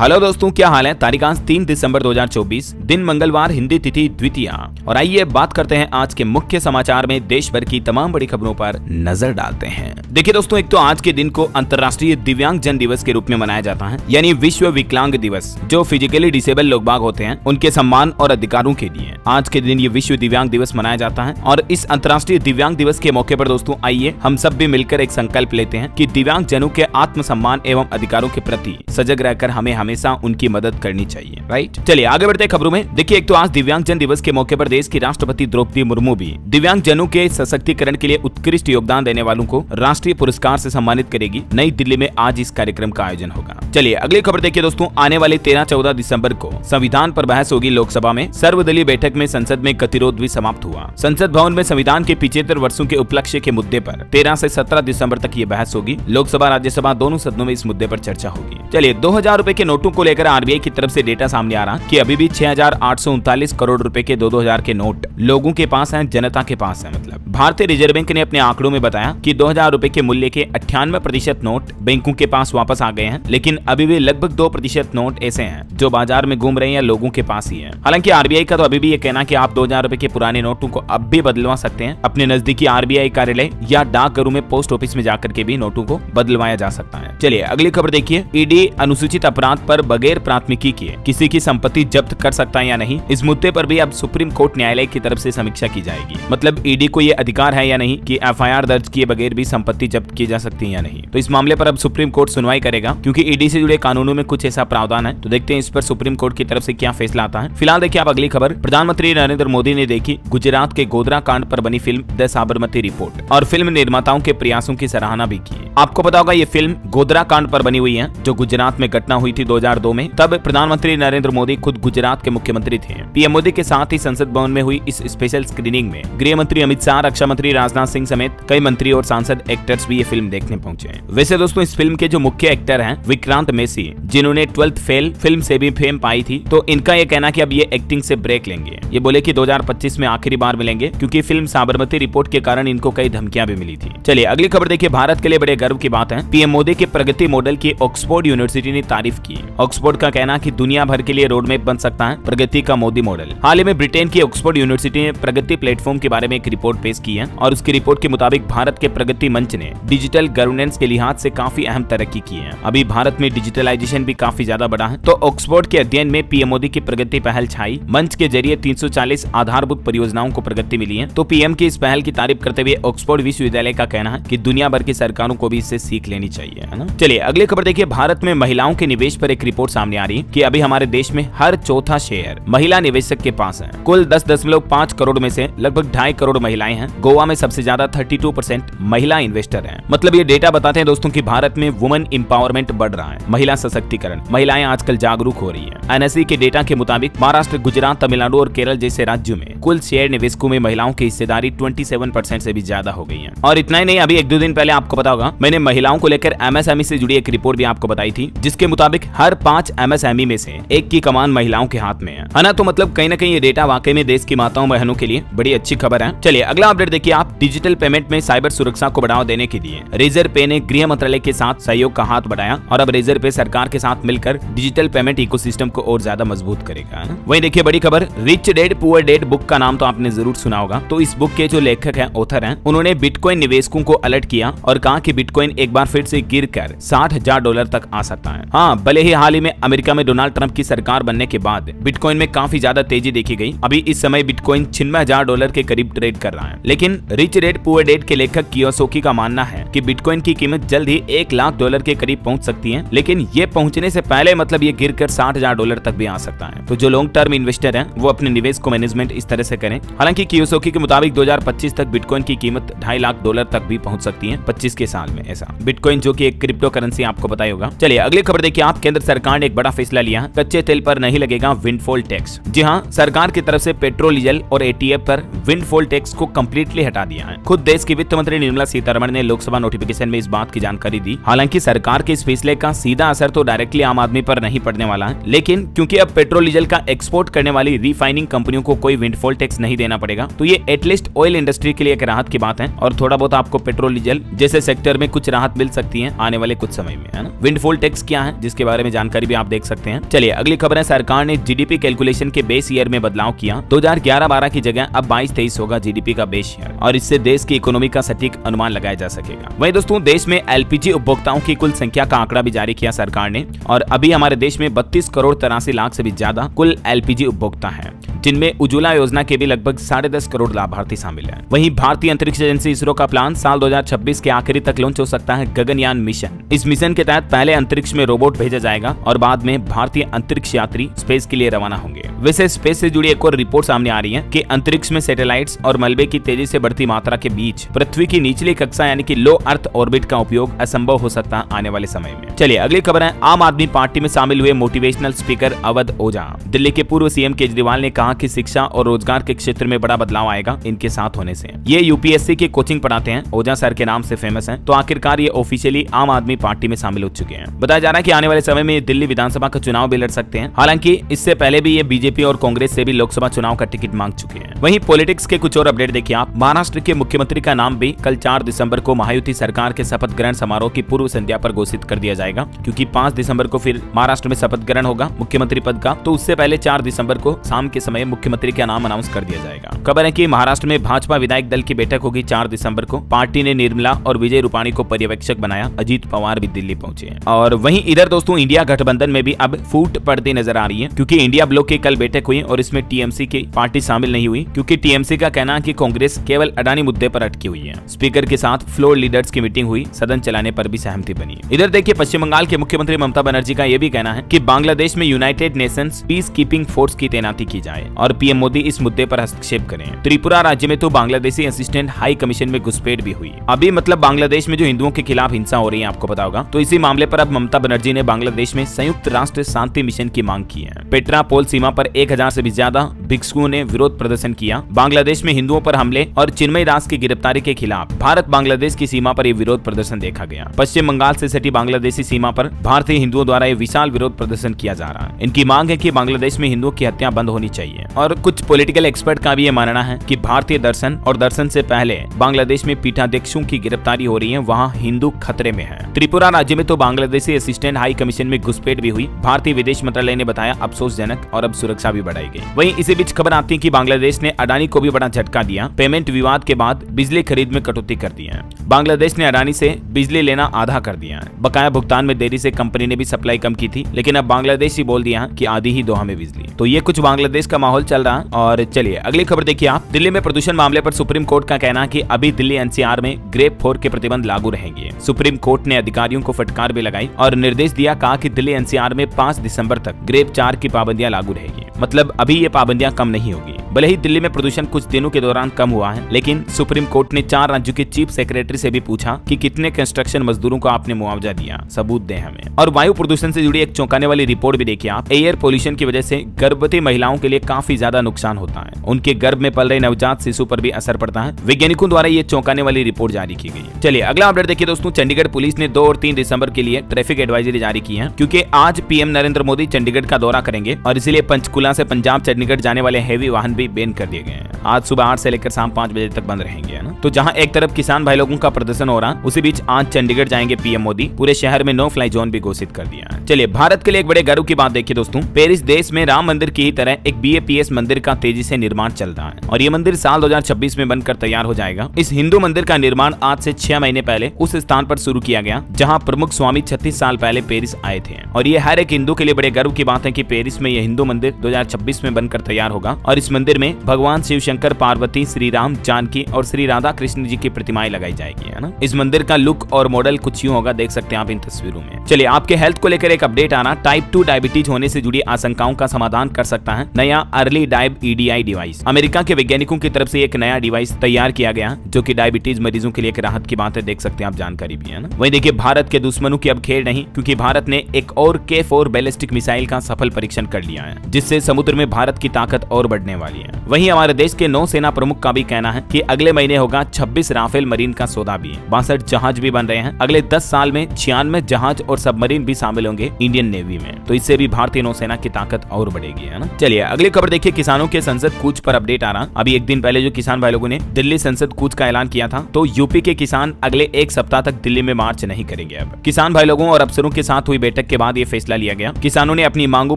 Hello दोस्तों, क्या हाल है। तारीख आज 3 दिसंबर 2024, दिन मंगलवार, हिंदी तिथि द्वितीया। और आइए बात करते हैं आज के मुख्य समाचार में देश भर की तमाम बड़ी खबरों पर नजर डालते हैं। देखिए दोस्तों, एक तो आज के दिन को अंतर्राष्ट्रीय दिव्यांग जन दिवस के रूप में मनाया जाता है, यानी विश्व विकलांग दिवस। जो फिजिकली डिसेबल लोग बाग होते हैं उनके सम्मान और अधिकारों के लिए आज के दिन ये विश्व दिव्यांग दिवस मनाया जाता है। और इस अंतर्राष्ट्रीय दिव्यांग दिवस के मौके पर दोस्तों आइए हम सब भी मिलकर एक संकल्प लेते हैं कि दिव्यांग जनों के आत्म सम्मान एवं अधिकारों के प्रति सजग रहकर हमें हमेशा उनकी मदद करनी चाहिए। राइट, चलिए आगे बढ़ते हैं खबरों में। देखिए, एक तो आज दिव्यांग जन दिवस के मौके पर देश की राष्ट्रपति द्रौपदी मुर्मू भी दिव्यांग जनों के सशक्तिकरण के लिए उत्कृष्ट योगदान देने वालों को राष्ट्रीय पुरस्कार से सम्मानित करेगी। नई दिल्ली में आज इस कार्यक्रम का आयोजन होगा। चलिए अगली खबर देखिए दोस्तों, आने वाले 13-14 दिसंबर को संविधान पर बहस होगी लोकसभा में। सर्वदलीय बैठक में संसद में गतिरोध भी समाप्त हुआ। संसद भवन में संविधान के 75 वर्षों के उपलक्ष्य के मुद्दे पर 13 से 17 दिसंबर तक ये बहस होगी। लोकसभा राज्यसभा दोनों सदनों में इस मुद्दे पर चर्चा होगी। चलिए, 2000 रुपए के नोटों को लेकर आरबीआई की तरफ से डेटा सामने आ रहा कि अभी भी 6839 करोड़ रुपए के 2000 के नोट लोगों के पास हैं, जनता के पास है। मतलब भारतीय रिजर्व बैंक ने अपने आंकड़ों में बताया कि 2000 रुपए के मूल्य के 98% नोट बैंकों के पास वापस आ गए हैं, लेकिन अभी भी लगभग 2% नोट ऐसे हैं जो बाजार में घूम रहे हैं या लोगों के पास ही है। हालांकि आरबीआई का तो अभी भी ये कहना कि आप 2000 रुपए के पुराने नोटों को अब भी बदलवा सकते हैं। अपने नजदीकी आरबीआई कार्यालय या डाकघरों में पोस्ट ऑफिस में जाकर के भी नोटों को बदलवाया जा सकता है। चलिए अगली खबर देखिए, ईडी अनुसूचित अपराध पर बगैर प्राथमिकी किए किसी की संपत्ति जब्त कर सकता है या नहीं, इस मुद्दे पर भी अब सुप्रीम कोर्ट न्यायालय की तरफ से समीक्षा की जाएगी। मतलब ईडी को ये अधिकार है या नहीं कि एफआईआर दर्ज किए बगैर भी संपत्ति जब्त की जा सकती है या नहीं। तो इस मामले पर अब सुप्रीम कोर्ट सुनवाई करेगा, क्योंकि ईडी से जुड़े कानूनों में कुछ ऐसा प्रावधान है। तो देखते हैं इस पर सुप्रीम कोर्ट की तरफ से क्या फैसला आता है। फिलहाल देखिए आप अगली खबर, प्रधानमंत्री नरेंद्र मोदी ने देखी गुजरात के गोधरा कांड पर बनी फिल्म द साबरमती रिपोर्ट और फिल्म निर्माताओं के प्रयासों की सराहना भी की। आपको पता होगा ये फिल्म गोधरा कांड पर बनी हुई है, जो गुजरात में घटना हुई थी 2002 में। तब प्रधानमंत्री नरेंद्र मोदी खुद गुजरात के मुख्यमंत्री थे। पीएम मोदी के साथ ही संसद भवन में हुई इस स्पेशल स्क्रीनिंग में गृह मंत्री अमित शाह, रक्षा मंत्री राजनाथ सिंह समेत कई मंत्री और सांसद एक्टर्स भी ये फिल्म देखने पहुंचे हैं। वैसे दोस्तों इस फिल्म के जो मुख्य एक्टर हैं विक्रांत मैसी, जिन्होंने 12th फेल फिल्म से भी फेम पाई थी, तो इनका ये कहना कि अब ये एक्टिंग से ब्रेक लेंगे। ये बोले कि 2025 में आखिरी बार मिलेंगे, क्योंकि फिल्म साबरमती रिपोर्ट के कारण इनको कई धमकियां भी मिली थी। चलिए अगली खबर देखिए, भारत के लिए बड़े गर्व की बात है। पीएम मोदी के प्रगति मॉडल की ऑक्सफोर्ड यूनिवर्सिटी ने तारीफ की। ऑक्सफोर्ड का कहना कि दुनिया भर के लिए रोड मैप बन सकता है प्रगति का मोदी मॉडल। हाल ही में ब्रिटेन की ऑक्सफोर्ड यूनिवर्सिटी ने प्रगति प्लेटफॉर्म के बारे में एक रिपोर्ट पेश की है, और उसकी रिपोर्ट के मुताबिक भारत के प्रगति मंच ने डिजिटल गवर्नेंस के लिहाज से काफी अहम तरक्की की है। अभी भारत में डिजिटलाइजेशन भी काफी ज्यादा बढ़ा है। तो ऑक्सफोर्ड के अध्ययन में पीएम मोदी की प्रगति पहल छाई मंच के जरिए 340 आधारभूत परियोजनाओं को प्रगति मिली है। तो पीएम की इस पहल की तारीफ करते हुए ऑक्सफोर्ड विश्वविद्यालय का कहना है कि दुनिया भर की सरकारों को भी इससे सीख लेनी चाहिए, है ना। चलिए अगली खबर देखिए, भारत में महिलाओं के निवेश पर एक रिपोर्ट सामने आ रही है कि अभी हमारे देश में हर चौथा शेयर महिला निवेशक के पास है। कुल 10.5 करोड़ में से लगभग 2.5 करोड़ महिलाएं हैं। गोवा में सबसे ज्यादा 32% महिला इन्वेस्टर हैं। मतलब ये डेटा बताते हैं दोस्तों कि भारत में वुमेन एम्पावरमेंट बढ़ रहा है, महिला सशक्तिकरण, महिलाएं आजकल जागरूक हो रही है। एनएसई के डेटा के मुताबिक महाराष्ट्र, गुजरात, तमिलनाडु और केरल जैसे राज्यों में कुल शेयर निवेशकों में महिलाओं की हिस्सेदारी 27% से भी ज्यादा हो गई है। और इतना ही नहीं, अभी 1-2 दिन पहले आपको पता होगा मैंने महिलाओं को लेकर एमएसएमई से जुड़ी एक रिपोर्ट भी आपको बताई थी, जिसके मुताबिक हर 5 एमएसएमई में से 1 की कमान महिलाओं के हाथ में है ना। तो मतलब कहीं ना कहीं ये डेटा वाकई में देश की माताओं बहनों के लिए बड़ी अच्छी खबर है। चलिए अगला अपडेट देखिए आप, डिजिटल पेमेंट में साइबर सुरक्षा को बढ़ावा देने के लिए रेजर पे ने गृह मंत्रालय के साथ सहयोग का हाथ बढ़ाया, और अब रेजर पे सरकार के साथ मिलकर डिजिटल पेमेंट इकोसिस्टम को और ज्यादा मजबूत करेगा। वहीं देखिए बड़ी खबर, rich dad poor dad book का नाम तो आपने जरूर सुना होगा। तो इस बुक के जो लेखक हैं, ऑथर हैं, उन्होंने बिटकॉइन निवेशकों को अलर्ट किया और कहा कि बिटकॉइन एक बार फिर से गिरकर $60,000 तक आ सकता है। हाँ, भले ही हाल ही में अमेरिका में डोनाल्ड ट्रंप की सरकार बनने के बाद बिटकॉइन में काफी ज्यादा तेजी देखी गई। अभी इस समय बिटकॉइन $96,000 के करीब ट्रेड कर रहा है। लेकिन रिच डैड पुअर डैड के लेखक कियोसाकी का मानना है कि बिटकॉइन की कीमत जल्द ही $1,00,000 के करीब पहुंच सकती है, लेकिन ये पहुंचने से पहले मतलब ये गिरकर $60,000 तक भी आ सकता है। तो जो लॉन्ग टर्म इन्वेस्टर हैं वो अपने निवेश को मैनेजमेंट इस तरह से करें। हालांकि कियोसाकी के मुताबिक 2025 तक बिटकॉइन की कीमत $2.5 तक भी पहुंच सकती है 25 के साल में। ऐसा बिटकॉइन जो कि एक क्रिप्टो करेंसी आपको पता ही होगा। चलिए अगली खबर देखिए आप, केंद्र सरकार ने एक बड़ा फैसला लिया, कच्चे तेल पर नहीं लगेगा विंडफॉल टैक्स। जी हाँ, सरकार की तरफ से पेट्रोल, डीजल और एटीएफ पर विंडफॉल टैक्स को कंप्लीटली हटा दिया है। खुद देश की वित्त मंत्री निर्मला सीतारमण ने लोकसभा नोटिफिकेशन में इस बात की जानकारी दी। हालांकि सरकार के इस फैसले का सीधा असर तो डायरेक्टली आम आदमी पर नहीं पड़ने वाला है, लेकिन क्योंकि अब पेट्रोल डीजल का एक्सपोर्ट करने वाली रिफाइनिंग कंपनियों को कोई विंडफॉल टैक्स नहीं देना पड़ेगा, तो ये एटलीस्ट ऑयल इंडस्ट्री के लिए एक राहत की बात है। और थोड़ा बहुत आपको पेट्रोल डीजल जैसे सेक्टर में कुछ राहत मिल सकती है आने वाले कुछ समय में, है ना। विंडफॉल टैक्स क्या है जिसके बारे में जानकारी भी आप देख सकते हैं। चलिए अगली खबर है, सरकार ने जीडीपी कैलकुलेशन के बेस ईयर में बदलाव किया। 2011-12 की जगह अब 22-23 होगा जीडीपी का बेस ईयर, और इससे देश की इकोनॉमी का सटीक अनुमान लगाया जा सकेगा। वहीं दोस्तों देश में एलपीजी उपभोक्ताओं की कुल संख्या का आंकड़ा भी जारी किया सरकार ने, और अभी हमारे देश में 32 करोड़ 83 लाख से भी ज्यादा कुल एलपीजी उपभोक्ता हैं, जिनमें उज्ज्वला योजना के भी लगभग 10.5 करोड़ लाभार्थी शामिल हैं। वहीं भारतीय अंतरिक्ष एजेंसी इसरो का प्लान साल 2026 के आखिरी तक लॉन्च हो सकता है गगनयान मिशन। इस मिशन के तहत पहले अंतरिक्ष में रोबोट भेजा जाएगा और बाद में भारतीय अंतरिक्ष यात्री स्पेस के लिए रवाना होंगे। वैसे स्पेस से जुड़ी एक और रिपोर्ट सामने आ रही है कि अंतरिक्ष में सैटेलाइट्स और मलबे की तेजी से बढ़ती मात्रा के बीच पृथ्वी की निचली कक्षा यानी कि लो अर्थ ऑर्बिट का उपयोग असंभव हो सकता है आने वाले समय में। चलिए अगली खबर है, आम आदमी पार्टी में शामिल हुए मोटिवेशनल स्पीकर अवध ओझा। दिल्ली के पूर्व सीएम केजरीवाल ने कहा कि शिक्षा और रोजगार के क्षेत्र में बड़ा बदलाव आएगा इनके साथ होने से। ये यूपीएससी की कोचिंग पढ़ाते हैं, ओझा सर के नाम से फेमस हैं, तो आखिरकार ये ऑफिशियली आम आदमी पार्टी में शामिल हो चुके हैं। बताया जा रहा है कि आने वाले समय में दिल्ली विधानसभा का चुनाव भी लड़ सकते हैं। हालांकि इससे पहले भी ये बीजेपी और कांग्रेस से भी लोकसभा चुनाव का टिकट मांग चुके हैं। वहीं पॉलिटिक्स के कुछ और अपडेट देखिए आप। महाराष्ट्र के मुख्यमंत्री का नाम भी कल 4 दिसंबर को महायुति सरकार के शपथ ग्रहण समारोह की पूर्व संध्या पर घोषित कर दिया जाएगा, क्योंकि 5 दिसंबर को फिर महाराष्ट्र में शपथ ग्रहण होगा मुख्यमंत्री पद का, तो उससे पहले 4 दिसंबर को शाम के समय मुख्यमंत्री का नाम अनाउंस कर दिया जाएगा। खबर है कि महाराष्ट्र में भाजपा विधायक दल की बैठक होगी 4 दिसंबर को। पार्टी ने निर्मला और विजय रूपाणी को पर्यवेक्षक बनाया। अजीत पवार भी दिल्ली पहुंचे। और वहीं इधर दोस्तों इंडिया गठबंधन में भी अब फूट पड़ती नजर आ रही है, क्योंकि इंडिया ब्लॉक की कल बैठक हुई और इसमें टीएमसी की पार्टी शामिल नहीं हुई, क्योंकि टीएमसी का कहना है कि कांग्रेस केवल अडानी मुद्दे पर अटकी हुई है। स्पीकर के साथ फ्लोर लीडर्स की मीटिंग हुई, सदन चलाने पर भी सहमति बनी। इधर देखिए पश्चिम बंगाल के मुख्यमंत्री ममता बनर्जी का यह भी कहना है कि बांग्लादेश में United Nations peace keeping force की तैनाती की जाए और पीएम मोदी इस मुद्दे पर हस्तक्षेप करें। त्रिपुरा राज्य में तो बांग्लादेशी असिस्टेंट हाई कमीशन में घुसपैठ भी हुई। अभी मतलब बांग्लादेश में जो हिंदुओं के खिलाफ हिंसा हो रही है आपको पता होगा, तो इसी मामले पर अब ममता बनर्जी ने बांग्लादेश में संयुक्त राष्ट्र शांति मिशन की मांग की है। पेट्रापोल सीमा पर 1000 से भी ज्यादा भिक्षुओं ने विरोध प्रदर्शन किया। बांग्लादेश में हिंदुओं पर हमले और चिन्मय दास की गिरफ्तारी के खिलाफ भारत बांग्लादेश की सीमा पर यह विरोध प्रदर्शन देखा गया। पश्चिम बंगाल से सटी बांग्लादेशी सीमा पर भारतीय हिंदुओं द्वारा यह विशाल विरोध प्रदर्शन किया जा रहा है। इनकी मांग है कि बांग्लादेश में हिंदुओं की हत्या बंद होनी चाहिए। और कुछ पॉलिटिकल एक्सपर्ट का भी यह मानना है कि भारतीय दर्शन और दर्शन से पहले बांग्लादेश में पीठाध्यक्षों की गिरफ्तारी हो रही है, वहाँ हिंदू खतरे में है। त्रिपुरा राज्य में तो बांग्लादेशी असिस्टेंट हाई कमीशन में घुसपैठ भी हुई। भारतीय विदेश मंत्रालय ने बताया अफसोसजनक, और अब सुरक्षा भी बढ़ाई गई। वहीं इसी बीच खबर आती है कि बांग्लादेश ने अडानी को भी बड़ा झटका दिया। पेमेंट विवाद के बाद बिजली खरीद में कटौती कर दी है। बांग्लादेश ने अडानी से बिजली लेना आधा कर दिया है। बकाया भुगतान में देरी से कंपनी ने भी सप्लाई कम की थी, लेकिन अब बांग्लादेश ही बोल दिया कि आधी ही दो हमें बिजली। तो ये कुछ बांग्लादेश का माहौल चल रहा है। और चलिए अगली खबर देखिए आप। दिल्ली में प्रदूषण मामले पर सुप्रीम कोर्ट का कहना है कि अभी दिल्ली एनसीआर में ग्रेप 4 के प्रतिबंध लागू रहेंगे। सुप्रीम कोर्ट ने अधिकारियों को फटकार भी लगाई और निर्देश दिया, कहा कि दिल्ली एनसीआर में 5 दिसंबर तक ग्रेप 4 की पाबंदियां लागू रहेगी। मतलब अभी ये पाबंदियां कम नहीं होगी। भले ही दिल्ली में प्रदूषण कुछ दिनों के दौरान कम हुआ है, लेकिन सुप्रीम कोर्ट ने 4 राज्यों के चीफ सेक्रेटरी से भी पूछा कि कितने कंस्ट्रक्शन मजदूरों को आपने मुआवजा दिया, सबूत दें हमें। और वायु प्रदूषण से जुड़ी एक चौंकाने वाली रिपोर्ट भी देखिए आप। एयर पोल्यूशन की वजह से गर्भवती महिलाओं के लिए काफी ज्यादा नुकसान होता है। उनके गर्भ में पल रहे नवजात शिशु पर भी असर पड़ता है। वैज्ञानिकों द्वारा ये चौंकाने वाली रिपोर्ट जारी की गई। चलिए अगला अपडेट देखिए दोस्तों। चंडीगढ़ पुलिस ने 2 और 3 दिसंबर के लिए ट्रैफिक एडवाइजरी जारी की है, क्योंकि आज पीएम नरेंद्र मोदी चंडीगढ़ का दौरा करेंगे और इसीलिए पंचकुला से पंजाब चंडीगढ़ जाने वाले हैवी वाहन भी बैन कर दिए गए हैं। आज सुबह 8 से लेकर शाम 5 बजे तक बंद रहेंगे, है ना। तो जहां एक तरफ किसान भाई लोगों का प्रदर्शन हो रहा, उसी बीच आज चंडीगढ़ जाएंगे पीएम मोदी। पूरे शहर में नो फ्लाई जोन भी घोषित कर दिया है। चलिए भारत के लिए एक बड़े गर्व की बात देखिए दोस्तों। पेरिस देश में राम मंदिर की ही तरह एक BAPS मंदिर का तेजी से निर्माण चल रहा है और ये मंदिर साल 2026 में बनकर तैयार हो जाएगा। इस हिंदू मंदिर का निर्माण आज से 6 महीने पहले उस स्थान पर शुरू किया गया जहां प्रमुख स्वामी 36 साल पहले पेरिस आए थे। और ये हर एक हिंदू के लिए बड़े गर्व की बात है कि पेरिस में यह हिंदू मंदिर 2026 में बनकर तैयार होगा। और इस मंदिर में भगवान शिव शंकर, पार्वती, श्री राम, जानकी और श्री राधा कृष्ण जी की प्रतिमाएं लगाई जाएगी, है ना। इस मंदिर का लुक और मॉडल कुछ यूं होगा, देख सकते हैं आप इन तस्वीरों में। चलिए आपके हेल्थ को लेकर एक अपडेट आना। टाइप 2 डायबिटीज होने से जुड़ी आशंकाओं का समाधान कर सकता है नया अर्ली डायब EDI डिवाइस। अमेरिका के वैज्ञानिकों की तरफ से एक नया डिवाइस तैयार किया गया जो कि डायबिटीज मरीजों के लिए एक राहत की बात है, देख सकते हैं आप, जानकारी भी है ना। वहीं देखिए भारत के दुश्मनों की अब खेल नहीं, क्योंकि भारत ने एक और K4 बैलिस्टिक मिसाइल का सफल परीक्षण कर लिया है, जिससे समुद्र में भारत की ताकत और बढ़ने वाली है। वहीं हमारे देश के नौसेना प्रमुख का भी कहना है कि अगले महीने होगा साथ 26 राफेल मरीन का सौदा भी है, 62 जहाज भी बन रहे हैं। अगले 10 साल में 96 जहाज और सबमरीन भी शामिल होंगे इंडियन नेवी में। तो इससे भी भारतीय नौसेना की ताकत और बढ़ेगी, है ना। चलिए अगली खबर देखिए, किसानों के संसद कूच पर अपडेट आ रहा। अभी एक दिन पहले जो किसान भाई लोगों ने दिल्ली संसद कूच का ऐलान किया था, तो यूपी के किसान अगले एक सप्ताह तक दिल्ली में मार्च नहीं करेंगे। अब किसान भाई लोगों और अफसरों के साथ हुई बैठक के बाद ये फैसला लिया गया। किसानों ने अपनी मांगों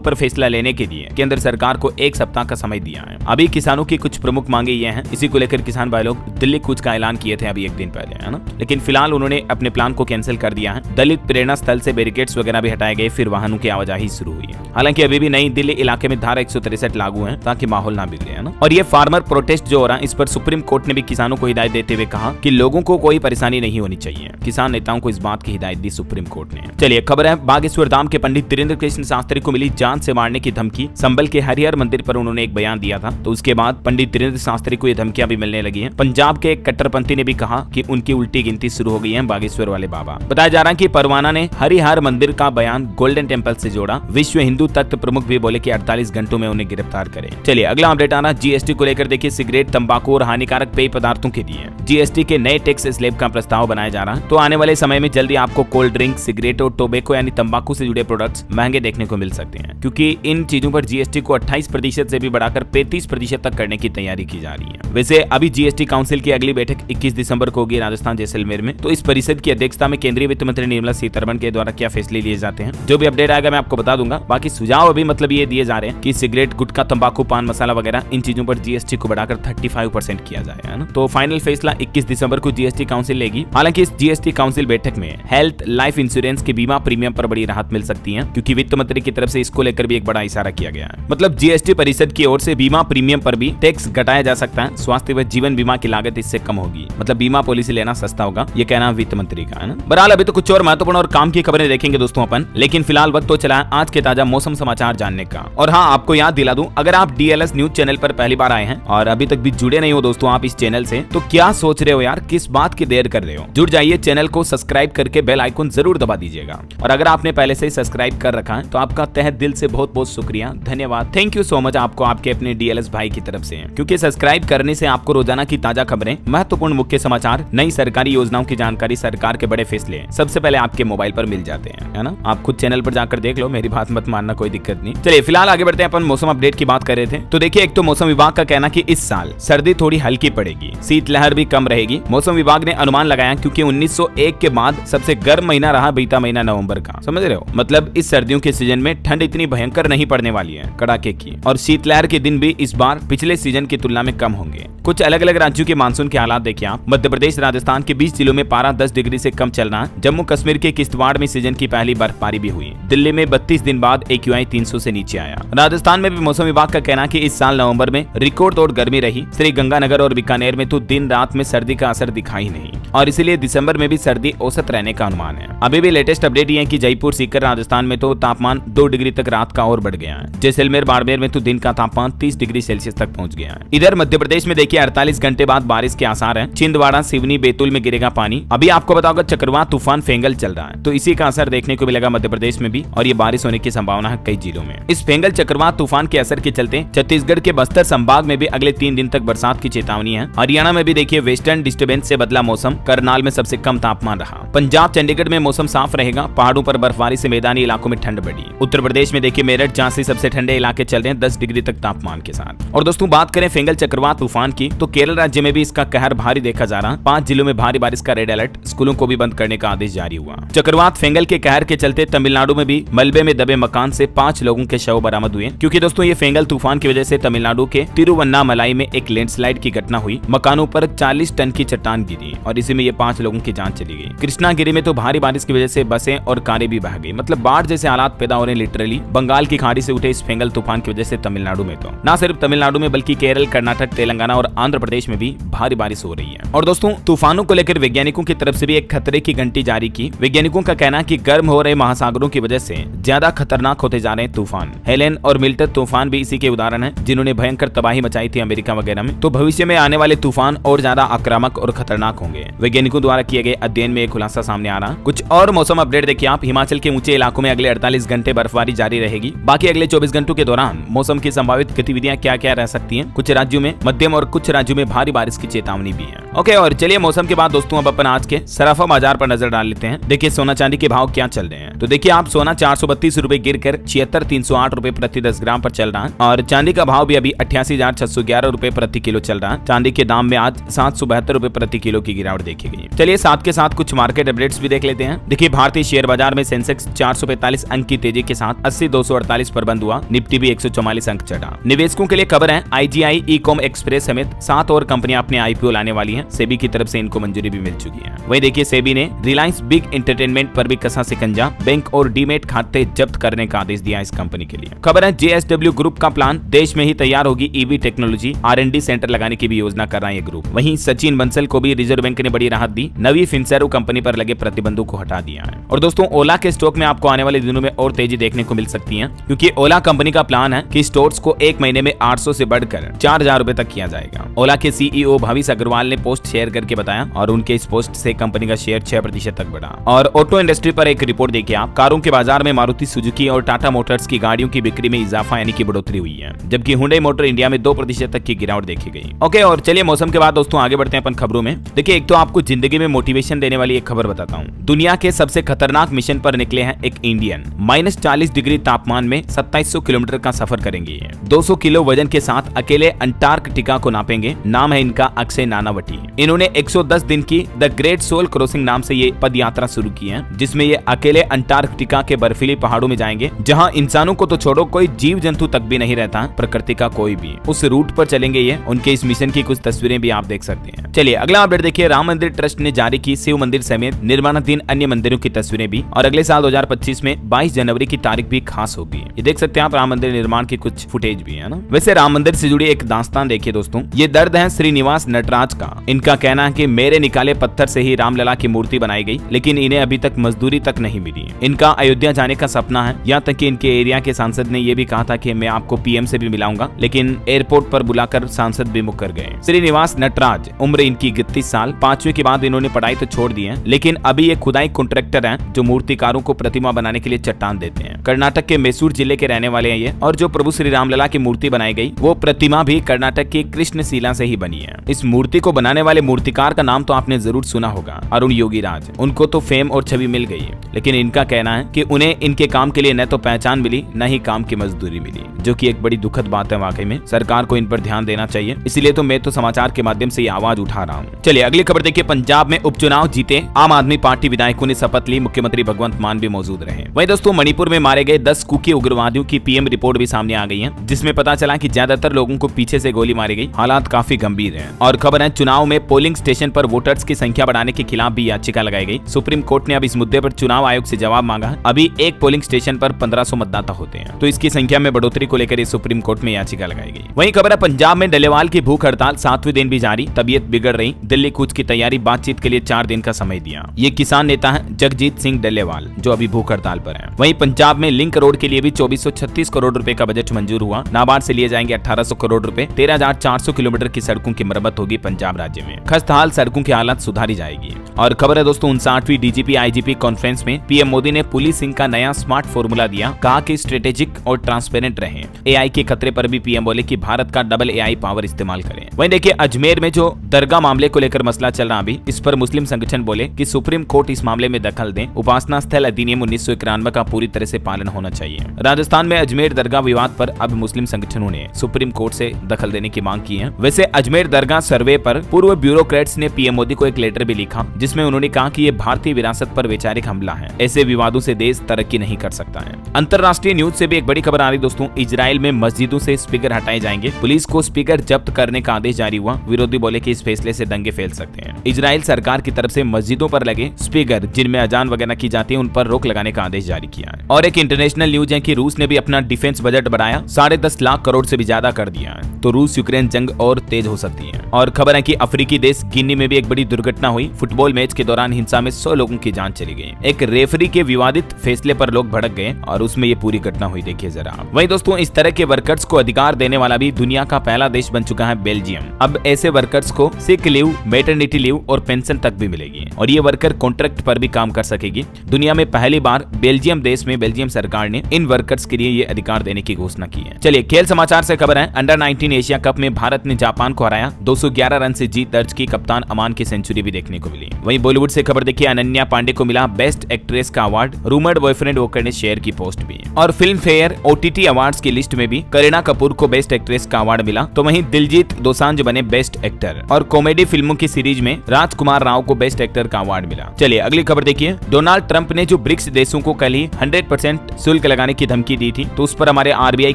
पर फैसला लेने के लिए केंद्र सरकार को एक सप्ताह का समय दिया है। अभी किसानों की कुछ प्रमुख मांगे ये हैं, इसी को लेकर किसान भाई लोग दिल्ली कूच का ऐलान किए थे अभी एक दिन पहले, है ना। लेकिन फिलहाल उन्होंने अपने प्लान को कैंसिल कर दिया है। दलित प्रेरणा स्थल से बैरिकेड्स वगैरह भी हटाए गए, फिर वाहनों की आवाजाही शुरू हुई है। हालांकि अभी भी नई दिल्ली इलाके में धारा 163 लागू है ताकि माहौल ना बिगड़े, है ना। और ये फार्मर प्रोटेस्ट जो हो रहा है, इस पर सुप्रीम कोर्ट ने भी किसानों को हिदायत देते हुए कहा कि लोगों को कोई परेशानी नहीं होनी चाहिए। किसान नेताओं को इस बात की हिदायत दी सुप्रीम कोर्ट ने। चलिए खबर है, बागेश्वर धाम के पंडित धीरेन्द्र कृष्ण शास्त्री को मिली जान से मारने की धमकी। संबल के हरिहर मंदिर पर उन्होंने एक बयान दिया था, तो उसके बाद पंडित धीरेन्द्र शास्त्री को ये धमकियां भी मिलने लगी हैं। पंजाब के एक कट्टरपंथी ने भी कहा कि उनकी उल्टी गिनती शुरू हो गई है बागेश्वर वाले बाबा। बताया जा रहा है कि परवाना ने हरिहर मंदिर का बयान गोल्डन टेम्पल से जोड़ा। विश्व हिंदू तख्त प्रमुख भी बोले कि 48 घंटों में उन्हें गिरफ्तार करें। चलिए अगला अपडेट आना जीएसटी को लेकर देखिए, सिगरेट, तंबाकू और हानिकारक पेय पदार्थों के लिए जीएसटी के नए टैक्स स्लैब का प्रस्ताव बनाया जा रहा है। तो आने वाले समय में जल्दी आपको कोल्ड ड्रिंक, सिगरेट और टोबैको यानी तंबाकू से जुड़े प्रोडक्ट्स महंगे देखने को मिल सकते हैं, क्योंकि इन चीजों पर जीएसटी को 28% से भी बढ़ाकर 35% तक करने की तैयारी की जा रही है। वैसे अभी जीएसटी काउंसिल की अगली बैठक 21 दिसंबर को होगी राजस्थान जैसलमेर में। तो इस परिषद की अध्यक्षता में केंद्रीय वित्त मंत्री निर्मला सीतारमण के द्वारा क्या फैसले लिए जाते हैं, जो भी अपडेट आएगा मैं आपको बता दूंगा। बाकी सुझाव अभी मतलब ये दिए जा रहे हैं कि सिगरेट, गुटखा, तंबाकू, पान मसाला वगैरह इन चीजों पर जीएसटी को बढ़ाकर 35% किया जाए, है ना। तो फाइनल फैसला 21 दिसंबर को जीएसटी काउंसिल लेगी। हालांकि इस जीएसटी काउंसिल बैठक में हेल्थ, लाइफ इंश्योरेंस के बीमा प्रीमियम पर बड़ी राहत मिल सकती है, क्योंकि वित्त मंत्री की तरफ से इसको लेकर भी एक बड़ा इशारा किया गया है। मतलब जीएसटी परिषद की ओर से बीमा प्रीमियम पर भी टैक्स घटाया जा सकता है। स्वास्थ्य व जीवन बीमा की लागत इससे कम होगी, मतलब बीमा पॉलिसी लेना सस्ता होगा, ये कहना वित्त मंत्री का, है ना। बहरहाल अभी तो कुछ और महत्वपूर्ण और काम की खबरें देखेंगे दोस्तों अपन, लेकिन फिलहाल वक्त तो चला है आज के ताजा मौसम समाचार जानने का। और हाँ, आपको याद दिला दूं, अगर आप डीएलएस न्यूज चैनल पर पहली बार आए हैं और अभी तक भी जुड़े नहीं हो दोस्तों आप इस चैनल से, तो क्या सोच रहे हो यार, किस बात की देर कर रहे हो। जुड़ जाइए, चैनल को सब्सक्राइब करके बेल आइकन जरूर दबा दीजिएगा। और अगर आपने पहले से ही सब्सक्राइब कर रखा है तो आपका तहे दिल से बहुत बहुत शुक्रिया, धन्यवाद, थैंक यू सो मच आपको आपके अपने डीएलएस भाई की तरफ से, क्योंकि सब्सक्राइब करने से आपको रोजाना की ताजा खबरें, महत्वपूर्ण मुख्य समाचार, नई सरकारी योजनाओं की जानकारी, सरकार के बड़े फैसले सबसे पहले आपके मोबाइल पर मिल जाते हैं, है ना। आप खुद चैनल पर जाकर देख लो, मेरी बात मत मानना, कोई दिक्कत नहीं। चलिए फिलहाल आगे बढ़ते हैं, अपन मौसम अपडेट की बात कर रहे थे। तो देखिए, एक तो मौसम विभाग का कहना कि इस साल सर्दी थोड़ी हल्की पड़ेगी, शीतलहर भी कम रहेगी। मौसम विभाग ने अनुमान लगाया क्योंकि 1901 के बाद सबसे गर्म महीना रहा बीता महीना नवंबर का, समझ रहे हो। मतलब इस सर्दियों के सीजन में ठंड इतनी भयंकर नहीं पड़ने वाली है, कड़ाके की, और शीतलहर के दिन भी इस बार पिछले सीजन की तुलना में कम होंगे। कुछ अलग अलग राज्यों के मानसून के हालात देखिए आप। मध्य प्रदेश, राजस्थान के 20 जिलों में पारा 10 डिग्री से कम चल रहा है। जम्मू कश्मीर के किश्तवाड़ में सीजन की पहली बर्फबारी भी हुई। दिल्ली में 32 दिन बाद AQI 300 से नीचे आया। राजस्थान में भी मौसम विभाग का कहना कि इस साल नवंबर में रिकॉर्ड तोड़ गर्मी रही। श्री गंगानगर और बीकानेर में तो दिन रात में सर्दी का असर दिखाई नहीं, और इसीलिए दिसंबर में भी सर्दी औसत रहने का अनुमान है। अभी भी लेटेस्ट अपडेट ये है कि जयपुर, सीकर, राजस्थान में तो तापमान 2 डिग्री तक रात का और बढ़ गया है। जैसलमेर, बाड़मेर में तो दिन का तापमान 30 डिग्री सेल्सियस तक पहुंच गया है। इधर मध्य प्रदेश में देखिए 48 घंटे बाद बारिश के आसार है। छिंदवाड़ा, सिवनी, बैतूल में गिरेगा पानी। अभी आपको बताओगे चक्रवात तूफान फेंगल चल रहा है, तो इसी का असर देखने को मिलेगा मध्य प्रदेश में भी, और ये बारिश होने की संभावना है कई जिलों में। इस फेंगल चक्रवात तूफान के असर के चलते छत्तीसगढ़ के बस्तर संभाग में भी अगले 3 दिन तक बरसात की चेतावनी है। हरियाणा में भी देखिए वेस्टर्न डिस्टर्बेंस से बदला मौसम, करनाल में सबसे कम तापमान रहा। पंजाब, चंडीगढ़ में मौसम साफ रहेगा, पहाड़ों पर बर्फबारी से मैदानी इलाकों में ठंड बढ़ी। उत्तर प्रदेश में देखिए मेरठ, झांसी सबसे ठंडे इलाके चल रहे हैं 10 डिग्री तक तापमान के साथ। और दोस्तों बात करें फेंगल चक्रवात तूफान की, तो केरल राज्य में भी इसका कहर भारी देखा जा रहा। 5 जिलों में भारी बारिश का रेड अलर्ट, स्कूलों को भी बंद करने का आदेश जारी हुआ। चक्रवात फेंगल के कहर के चलते तमिलनाडु में भी मलबे में दबे मकान से 5 लोगों के शव बरामद हुए, क्योंकि दोस्तों ये फेंगल तूफान की वजह से तमिलनाडु के तिरुवन्नामलाई में एक लैंडस्लाइड की घटना हुई। मकानों पर 40 टन की चट्टान गिरी और इसी में ये 5 लोगों की जान चली गई। कृष्णागिरी में तो भारी बारिश की वजह से बसें और कारें भी बह गई। मतलब बाढ़ जैसे हालात पैदा हो रहे हैं लिटरली बंगाल की खाड़ी से उठे इस फेंगल तूफान की वजह से तमिलनाडु में, तो ना सिर्फ तमिलनाडु में बल्कि केरल, कर्नाटक, तेलंगाना और आंध्र प्रदेश में भी भारी बारिश हो रही है। और दोस्तों तूफानों को लेकर वैज्ञानिकों की तरफ से भी एक खतरे की घंटी जारी की। वैज्ञानिकों का कहना है कि गर्म हो रहे महासागरों की वजह से ज्यादा खतरनाक होते जा रहे हैं तूफान। हेलेन और मिल्टन तूफान भी इसी के उदाहरण है, जिन्होंने भयंकर तबाही मचाई थी अमेरिका वगैरह में। तो भविष्य में आने वाले तूफान और ज्यादा आक्रामक और खतरनाक होंगे। वैज्ञानिकों द्वारा किए गए अध्ययन में एक खुलासा सामने आ रहा। कुछ और मौसम अपडेट देखिए आप। हिमाचल के ऊंचे इलाकों में अगले 48 घंटे बर्फबारी जारी रहेगी। बाकी अगले 24 घंटों के दौरान मौसम की संभावित गतिविधियां क्या क्या रह सकती हैं। कुछ राज्यों में मध्यम और कुछ राज्यों में भारी बारिश की चेतावनी डरावनी भी है। ओके, और चलिए मौसम के बाद दोस्तों अब अपन आज के सराफा बाजार पर नजर डाल लेते हैं। देखिए सोना चांदी के भाव क्या चल रहे हैं। तो देखिए आप सोना 432 रुपए गिरकर 76,308 रुपए प्रति 10 ग्राम पर चल रहा है और चांदी का भाव भी अभी 88,611 रुपए प्रति किलो चल रहा है। चांदी के दाम में आज 772 रुपए प्रति किलो की गिरावट देखी गई। चलिए साथ के साथ कुछ मार्केट अपडेट्स भी देख लेते हैं। देखिए भारतीय शेयर बाजार में सेंसेक्स 445 अंक की तेजी के साथ 80,248 पर बंद हुआ। निफ्टी भी 144 अंक चढ़ा। निवेशकों के लिए खबर है IGI ई-कॉम एक्सप्रेस समेत 7 और कंपनियां अपने IPO लाने वाली हैं। सेबी की तरफ से इनको मंजूरी भी मिल चुकी है। वहीं देखिए सेबी ने रिलायंस बिग एंटरटेनमेंट पर भी कसा शिकंजा, बैंक और डीमेट खाते जब्त करने का आदेश दिया इस कंपनी के लिए। खबर है JSW ग्रुप का प्लान, देश में ही तैयार होगी EV टेक्नोलॉजी, R&D सेंटर लगाने की भी योजना कर रहा है ये ग्रुप। वहीं सचिन बंसल को भी रिजर्व बैंक ने बड़ी राहत दी, नवी फिनसर्व कंपनी पर लगे प्रतिबंधों को हटा दिया है। और दोस्तों ओला के स्टॉक में आपको आने वाले दिनों में और तेजी देखने को मिल सकती है, क्योंकि ओला कंपनी का प्लान है कि स्टोर्स को एक महीने में 800 से बढ़कर 4,000 रुपए तक किया जाएगा। ओला के CEO भाविश अग्रवाल ने पोस्ट शेयर करके बताया और उनके इस पोस्ट से कंपनी का शेयर 6% तक बढ़ा। और ऑटो इंडस्ट्री पर एक रिपोर्ट देखिए आप, कारों के बाजार में मारुति सुजुकी और टाटा मोटर्स की गाड़ियों की बिक्री में इजाफा यानी कि बढ़ोतरी हुई है, जबकि हुंडई मोटर इंडिया में 2% तक की गिरावट देखी गई। ओके, और चलिए मौसम के बाद दोस्तों आगे बढ़ते हैं अपन खबरों में। देखिए एक तो आपको जिंदगी में मोटिवेशन देने वाली एक खबर बताता हूँ। दुनिया के सबसे खतरनाक मिशन पर निकले हैं एक इंडियन। -40 डिग्री तापमान में 2700 किलोमीटर का सफर करेंगे। 200 किलो वजन के साथ अकेले अंटार्कटिका को नापेंगे। नाम है इनका अक्षय नानावटी। इन्होंने 110 दिन की द ग्रेट सोल क्रॉसिंग नाम से ये पद यात्रा शुरू की है, जिसमें ये अकेले अंटार्कटिका के बर्फीली पहाड़ों में जाएंगे, जहां इंसानों को तो छोड़ो कोई जीव जंतु तक भी नहीं रहता, प्रकृति का कोई भी। उस रूट पर चलेंगे ये। उनके इस मिशन की कुछ तस्वीरें भी आप देख सकते हैं। चलिए अगला अपडेट देखिए। राम मंदिर ट्रस्ट ने जारी की शिव मंदिर समेत निर्माणाधीन अन्य मंदिरों की तस्वीरें भी, और अगले साल 2025 में 22 जनवरी की तारीख भी खास होगी। ये देख सकते हैं आप राम मंदिर निर्माण की कुछ फुटेज भी है ना। वैसे राम मंदिर से जुड़ी एक दास्तान देखिए दोस्तों। ये दर्द है श्रीनिवास नटराज का। इनका कहना है कि मेरे निकाले पत्थर से ही रामलला की मूर्ति बनाई गई, लेकिन इन्हें अभी तक मजदूरी तक नहीं मिली। इनका अयोध्या जाने का सपना है, यहाँ तक कि इनके एरिया के सांसद ने यह भी कहा था कि मैं आपको PM से भी मिलाऊंगा, लेकिन एयरपोर्ट पर बुलाकर सांसद भी मुकर गए। श्रीनिवास नटराज, उम्र इनकी 31 साल। 5वीं के बाद इन्होंने पढ़ाई तो छोड़ दी है, लेकिन अभी ये खुदाई कॉन्ट्रैक्टर हैं जो मूर्तिकारों को प्रतिमा बनाने के लिए चट्टान देते हैं। कर्नाटक के मैसूर जिले के रहने वाले हैं ये, और जो प्रभु श्री रामलला की मूर्ति बनाई गई वो प्रतिमा भी कर्नाटक की कृष्णशिला से ही बनी है। इस मूर्ति को बनाने वाले मूर्तिकार का नाम तो आपने जरूर सुना होगा, अरुण योगीराज। उनको तो फेम और छवि मिल गई है, लेकिन इनका कहना है कि उन्हें इनके काम के लिए न तो पहचान मिली, न ही काम की मजदूरी मिली, जो कि एक बड़ी दुखद बात है। वाकई में सरकार को इन पर ध्यान देना चाहिए। इसलिए तो मैं तो समाचार के माध्यम से ये आवाज उठा रहा हूँ। चलिए अगली खबर देखिए। पंजाब में उपचुनाव जीते आम आदमी पार्टी विधायकों ने शपथ ली, मुख्यमंत्री भगवंत मान भी मौजूद रहे। वहीं दोस्तों मणिपुर में मारे गए 10 कुकी उग्रवादियों की PM रिपोर्ट भी सामने आ गई है, जिसमें पता चला कि ज्यादातर लोगों को पीछे से गोली मारी गई। हालात काफी गंभीर हैं। और खबर है चुनाव में पोलिंग स्टेशन पर वोटर्स की संख्या बढ़ाने के खिलाफ भी याचिका लगाई गई। सुप्रीम कोर्ट ने अब इस मुद्दे पर चुनाव आयोग से जवाब मांगा है। अभी एक पोलिंग स्टेशन पर 1500 मतदाता होते हैं, तो इसकी संख्या में बढ़ोतरी को लेकर सुप्रीम कोर्ट में याचिका लगाई गई। वहीं खबर है पंजाब में डल्लेवाल की भूख हड़ताल 7वें दिन भी जारी, तबीयत बिगड़ रही। दिल्ली कूच की तैयारी, बातचीत के लिए 4 दिन का समय दिया। ये किसान नेता है जगजीत सिंह डल्लेवाल, जो अभी भूख हड़ताल पर है। वहीं पंजाब में लिंक रोड के लिए भी 2436 करोड़ रुपए का बजट मंजूर हुआ। नाबार्ड से लिए जाएंगे 1800 करोड़ रुपए। 13,400 किलोमीटर की सड़कों की मरम्मत होगी पंजाब राज्य में। खस्ताहाल सड़कों की हालत सुधारी जाएगी। और खबर है दोस्तों 59वीं DGP IGP कॉन्फ्रेंस में PM मोदी ने पुलिसिंग का नया स्मार्ट फॉर्मूला दिया। कहा कि स्ट्रेटेजिक और ट्रांसपेरेंट रहें। AI के खतरे पर भी PM बोले कि भारत का डबल AI पावर इस्तेमाल करें। वहीं देखिए अजमेर में जो दरगाह मामले को लेकर मसला चल रहा अभी, इस पर मुस्लिम संगठन बोले कि सुप्रीम कोर्ट इस मामले में दखल दें। उपासना स्थल अधिनियम 1991 का पूरी तरह से पालन होना चाहिए। राजस्थान में अजमेर दरगाह विवाद पर अब मुस्लिम संगठनों ने सुप्रीम कोर्ट से दखल देने की मांग की है। वैसे अजमेर दरगाह सर्वे पर पूर्व ब्यूरोक्रेट्स ने PM मोदी को एक लेटर भी लिखा, जिसमें उन्होंने कहा कि ये भारतीय विरासत पर वैचारिक हमला है। ऐसे विवादों से देश तरक्की नहीं कर सकता है। अंतरराष्ट्रीय न्यूज से भी एक बड़ी खबर आ रही दोस्तों। इजराइल में मस्जिदों से स्पीकर हटाए जाएंगे। पुलिस को स्पीकर जब्त करने का आदेश जारी हुआ। विरोधी बोले कि इस फैसले से दंगे फैल सकते हैं। इजराइल सरकार की तरफ से मस्जिदों पर लगे स्पीकर जिनमें अजान वगैरह की जाती है, उन पर रोक लगाने का आदेश जारी किया है। और एक इंटरनेशनल न्यूज है कि रूस ने भी अपना डिफेंस बजट बढ़ाया, 10.5 लाख करोड़ से भी ज्यादा कर दिया है। तो रूस यूक्रेन जंग और तेज हो सकती है। और खबर है कि अफ्रीकी देश गिनी में भी एक बड़ी दुर्घटना हुई। फुटबॉल मैच के दौरान हिंसा में 100 लोगों की जान चली गई। एक रेफरी के विवादित फैसले पर लोग भड़क गए और उसमें ये पूरी घटना हुई। देखिए जरा। वहीं दोस्तों इस तरह के वर्कर्स को अधिकार देने वाला भी दुनिया का पहला देश बन चुका है बेल्जियम। अब ऐसे वर्कर्स को सिक लीव, मैटरनिटी लीव और पेंशन तक भी मिलेगी और ये वर्कर कॉन्ट्रैक्ट पर भी काम कर सकेगी। दुनिया में पहली बार बेल्जियम देश में बेल्जियम सरकार ने इन वर्कर्स के लिए ये अधिकार देने की घोषणा की है। चलिए खेल समाचार से खबर है। अंडर 19 एशिया कप में भारत ने जापान को हराया। 111 रन से जीत दर्ज की। कप्तान अमान की सेंचुरी भी देखने को मिली। वहीं बॉलीवुड से खबर देखिए, अनन्या पांडे को मिला बेस्ट एक्ट्रेस का अवार्ड। रूमर्ड बॉयफ्रेंड वोकर ने शेयर की पोस्ट भी। और फिल्म फेयर OTT अवार्ड्स की लिस्ट में भी करीना कपूर को बेस्ट एक्ट्रेस का अवार्ड मिला। तो वहीं दिलजीत दोसांझ बने बेस्ट एक्टर। और कॉमेडी फिल्मों की सीरीज में राजकुमार राव को बेस्ट एक्टर का अवार्ड मिला। चलिए अगली खबर देखिए, डोनाल्ड ट्रंप ने जो ब्रिक्स देशों को कल ही 100% शुल्क लगाने की धमकी दी थी, तो उस पर हमारे RBI